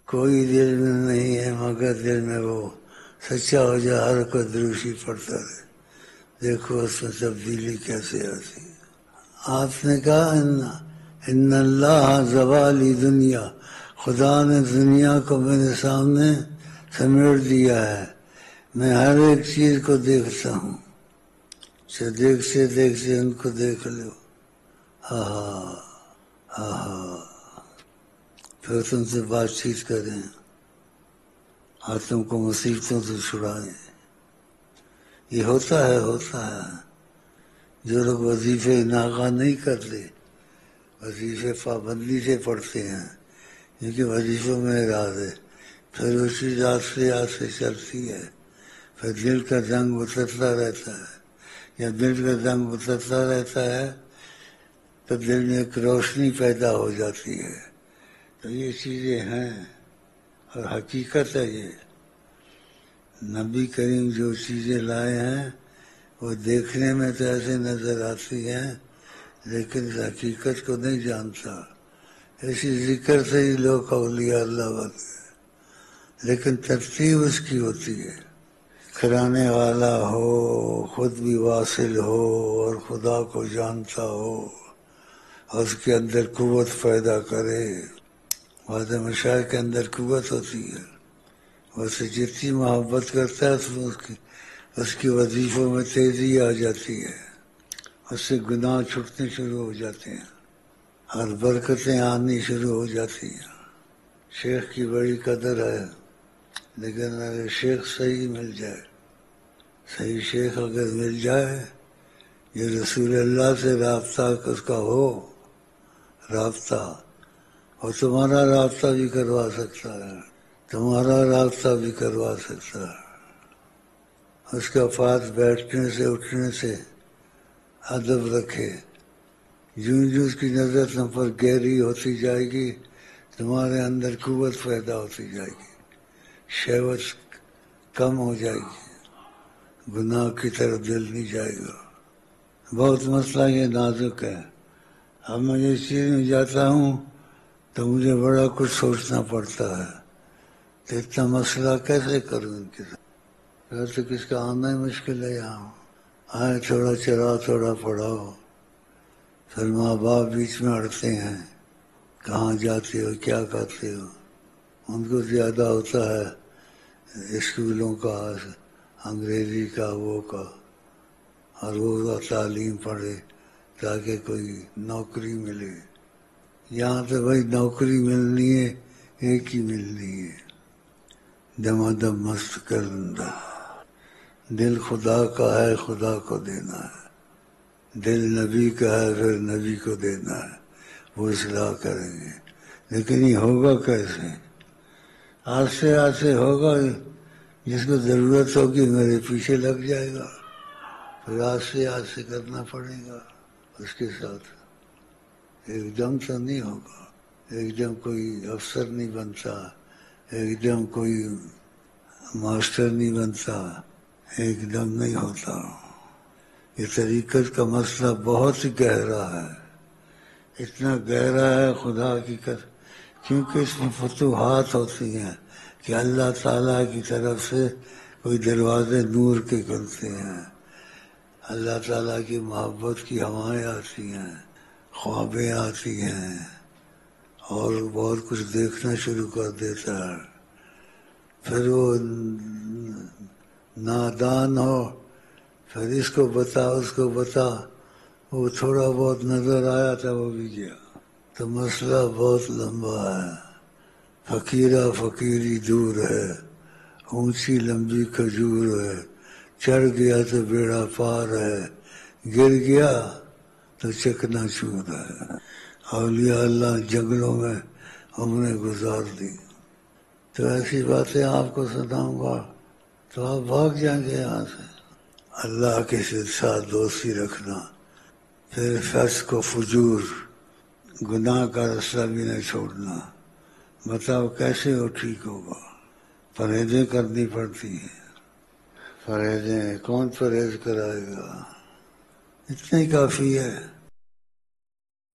کوئی دل میں نہیں ہے مگر دل میں وہ سچا ہو جائے، ہر کوئی دروشی پڑتا رہے، دیکھو اس میں تبدیلی کیسے آتی ہے۔ آپ نے کہا ان اللہ زوالی دنیا، خدا نے دنیا کو میرے سامنے سمیٹ دیا ہے، میں ہر ایک چیز کو دیکھتا ہوں، دیکھتے دیکھتے ان کو دیکھ لو، پھر تم سے بات چیت کریں اور تم کو مصیبتوں سے چھڑائیں۔ یہ ہوتا ہے جو لوگ وظیفے ناغہ نہیں کرتے، وظیفے پابندی سے پڑھتے ہیں، کیونکہ وظیفوں میں راز ہے، پھر وہ چیز آستے آستے چلتی ہے، پھر دل کا زنگ اترتا رہتا ہے، یا دل کا زنگ اترتا رہتا ہے تو دل میں ایک روشنی پیدا ہو جاتی ہے۔ تو یہ چیزیں ہیں اور حقیقت ہے۔ یہ نبی کریم جو چیزیں لائے ہیں وہ دیکھنے میں تو ایسے نظر آتی ہیں، لیکن اس حقیقت کو نہیں جانتا۔ اسی ذکر سے ہی لوگ اولیاء اللہ بنتے ہیں، لیکن ترتیب اس کی ہوتی ہے، کرانے والا ہو، خود بھی واصل ہو اور خدا کو جانتا ہو، اور اس کے اندر قوت پیدا کرے۔ بعض مشائخ کے اندر قوت ہوتی ہے، ویسے جتنی محبت کرتا ہے اس کی وظیفوں میں تیزی آ جاتی ہے، اس سے گناہ چھٹنے شروع ہو جاتے ہیں اور برکتیں آنی شروع ہو جاتی ہیں۔ شیخ کی بڑی قدر ہے، لیکن اگر شیخ صحیح مل جائے، صحیح شیخ اگر مل جائے، یہ رسول اللہ سے رابطہ اس کا ہو، رابطہ، اور تمہارا رابطہ بھی کروا سکتا ہے، تمہارا رابطہ بھی کروا سکتا ہے۔ اس کا پاس بیٹھنے سے اٹھنے سے ادب رکھے، جوں جوں اس کی نظر تم پر گہری ہوتی جائے گی، تمہارے اندر قوت پیدا ہوتی جائے گی، شہوت کم ہو جائے گی، گناہ کی طرف دل نہیں جائے گا۔ بہت مسئلہ یہ نازک ہے۔ اب میں اس چیز میں جاتا ہوں تو مجھے بڑا کچھ سوچنا پڑتا ہے، تو اتنا مسئلہ کیسے کروں ان کے ساتھ؟ تو کس کا آنا ہی مشکل ہے یہاں، آئے تھوڑا چلا تھوڑا پڑھاؤ، پھر ماں باپ بیچ میں اڑتے ہیں، کہاں جاتے ہو کیا کرتے ہو، ان کو زیادہ ہوتا ہے اسکولوں کا، انگریزی کا، وہ کا، اور وہ تعلیم پڑھے تاکہ کوئی نوکری ملے۔ یہاں تو بھائی نوکری ملنی ہے، ایک ہی ملنی ہے، دم مست کرندہ، دل خدا کا ہے خدا کو دینا ہے، دل نبی کا ہے پھر نبی کو دینا ہے، وہ اصلاح کریں گے۔ لیکن یہ ہوگا کیسے؟ آہستہ آہستہ ہوگا، جس کو ضرورت ہوگی میرے پیچھے لگ جائے گا، پھر آہستہ آہستہ کرنا پڑے گا اس کے ساتھ، ایک دم تو نہیں ہوگا، ایک دم کوئی افسر نہیں بنتا، ایک دم کوئی ماسٹر نہیں بنتا، ایک دم نہیں ہوتا۔ یہ طریقت کا مسئلہ بہت ہی گہرا ہے، اتنا گہرا ہے خدا کی قسم، کیونکہ اس میں فتوحات ہوتی ہیں کہ اللہ تعالیٰ کی طرف سے کوئی دروازے نور کے کھلتے ہیں، اللہ تعالیٰ کی محبت کی ہوائیں آتی ہیں، خوابیں آتی ہیں، اور بہت کچھ دیکھنا شروع کر دیتا ہے۔ پھر وہ نادان ہو، پھر اس کو بتا اس کو بتا، وہ تھوڑا بہت نظر آیا تھا وہ بھی گیا۔ تو مسئلہ بہت لمبا ہے، فقیرہ فقیری دور ہے، اونچی لمبی کھجور ہے، چڑھ گیا تو بیڑا پار ہے، گر گیا تو چکنا چور ہے۔ اولیاء اللہ جنگلوں میں عمریں گزار دی، تو ایسی باتیں آپ کو سناؤں گا تو آپ بھاگ جائیں گے یہاں سے۔ اللہ کے ساتھ دوستی رکھنا، پھر فسق و فجور، گناہ کا رستہ بھی نہ چھوڑنا۔ بتاؤ کیسے وہ ٹھیک ہوگا؟ پرہیزیں کرنی پڑتی ہیں، پرہیزیں کون پرہیز کرائے گا؟ اتنا ہی کافی ہے۔